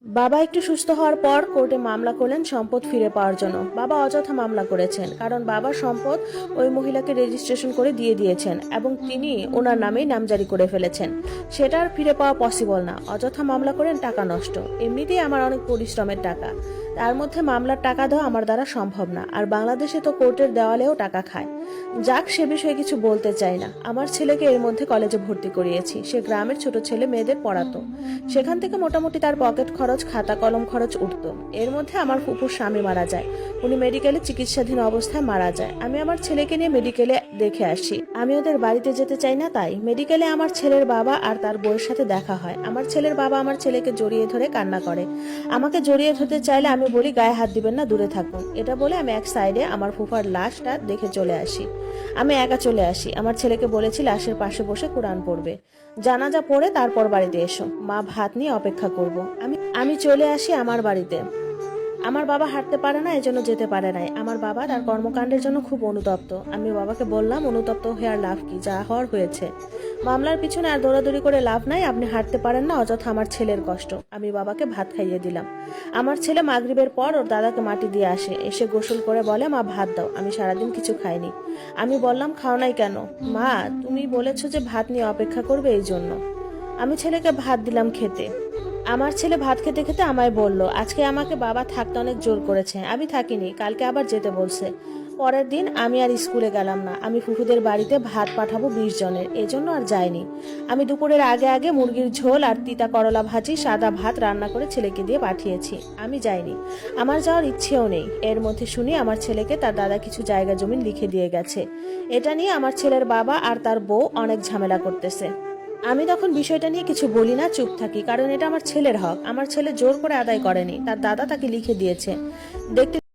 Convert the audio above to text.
বাবা একটু সুস্থ হওয়ার পর কোর্টে মামলা করলেন সম্পদ ফিরে পাওয়ার জন্য। বাবা অযথা মামলা করেছেন, কারণ বাবার সম্পদ ওই মহিলাকে রেজিস্ট্রেশন করে দিয়ে দিয়েছেন এবং তিনি ওনার নামেই নামজারি করে ফেলেছেন। সেটা আর ফিরে পাওয়া পসিবল না। অযথা মামলা করেন, টাকা নষ্ট। এমনিতেই আমার অনেক পরিশ্রমের টাকা, তার মধ্যে মামলার টাকা দেওয়া আমার দ্বারা সম্ভব না। আর বাংলাদেশে তো কোর্টের দেওয়ালেও টাকা খায়। যাক, সে বিষয়ে কিছু বলতে চাই না। আমার ছেলেকে এর মধ্যে কলেজে ভর্তি করিয়েছি। সে গ্রামের ছোট ছেলে মেয়েদের পড়াতো। সেখান থেকে মোটামুটি তার পকেট খরচ, খাতা কলম খরচ উঠতো। এর মধ্যে আমার ফুপুর স্বামী মারা যায়। উনি মেডিকেলে চিকিৎসাধীন অবস্থায় মারা যায়। আমি আমার ছেলেকে নিয়ে মেডিকেলে দেখে আসি। আমি ওদের বাড়িতে যেতে চাই না, তাই মেডিকেলে আমার ছেলের বাবা আর তার বউয়ের সাথে দেখা হয়। আমার ছেলের বাবা আমার ছেলেকে জড়িয়ে ধরে কান্না করে। আমাকে জড়িয়ে ধরতে চাইলে আমি বলি, গায়ে হাত দিবেন না, দূরে থাকুন। এটা বলে আমি এক সাইডে আমার ফুফার লাশটা দেখে চলে আসি। আমি একা চলে আসি। আমার ছেলেকে বলেছি লাশের পাশে বসে কোরআন পড়বে। জানাজা পড়ে তারপর বাড়িতে এসো, মা ভাত নিয়ে অপেক্ষা করব। আমি চলে আসি আমার বাড়িতে। আমার বাবা হাঁটতে পারে না, এজন্য যেতে পারে নাই। আমার বাবা তার কর্মকাণ্ডের জন্য খুব অনুতপ্ত। আমি বাবাকে বললাম, অনুতপ্ত হয়ে আর লাভ কি, যা হওয়ার হয়েছে। মামলার পিছনে আর দৌড়াদৌড়ি করে লাভ নাই। আপনি হাঁটতে পারেন না, অযথা আমার ছেলের কষ্ট। আমি বাবাকে ভাত খাইয়ে দিলাম। আমার ছেলে মাগরিবের পর ওর দাদাকে মাটি দিয়ে আসে, এসে গোসল করে বলে, মা ভাত দাও, আমি সারাদিন কিছু খাইনি। আমি বললাম, খাও নাই কেন? মা, তুমি বলেছো যে ভাত নিয়ে অপেক্ষা করবে, এই জন্য। আমি ছেলেকে ভাত দিলাম খেতে। আমার ছেলে ভাত খেতে খেতে আমায় বলল, আজকে আমাকে বাবা থাকতে অনেক জোর করেছে। আমি থাকিনি, কালকে আবার যেতে বলছে। পরের দিন আমি আর স্কুলে গেলাম না। আমি ফুফুদের বাড়িতে ভাত পাঠাবো 20 জনের, এজন্য আর যাইনি। আমি দুপুরের আগে আগে মুরগির ঝোল আর তিতা করলা ভাজি, সাদা ভাত রান্না করে ছেলেকে দিয়ে পাঠিয়েছি। আমি যাইনি, আমার যাওয়ার ইচ্ছেও নেই। এর মধ্যে শুনি আমার ছেলেকে তার দাদা কিছু জায়গা জমি লিখে দিয়ে গেছে। এটা নিয়ে আমার ছেলের বাবা আর তার বউ অনেক ঝামেলা করতেছে। আমি তখন বিষয়টা নিয়ে কিছু বলি না, চুপ থাকি, কারণ এটা আমার ছেলের হক। আমার ছেলে জোর করে আদায় করেনি, তার দাদা তাকে লিখে দিয়েছে। দেখতে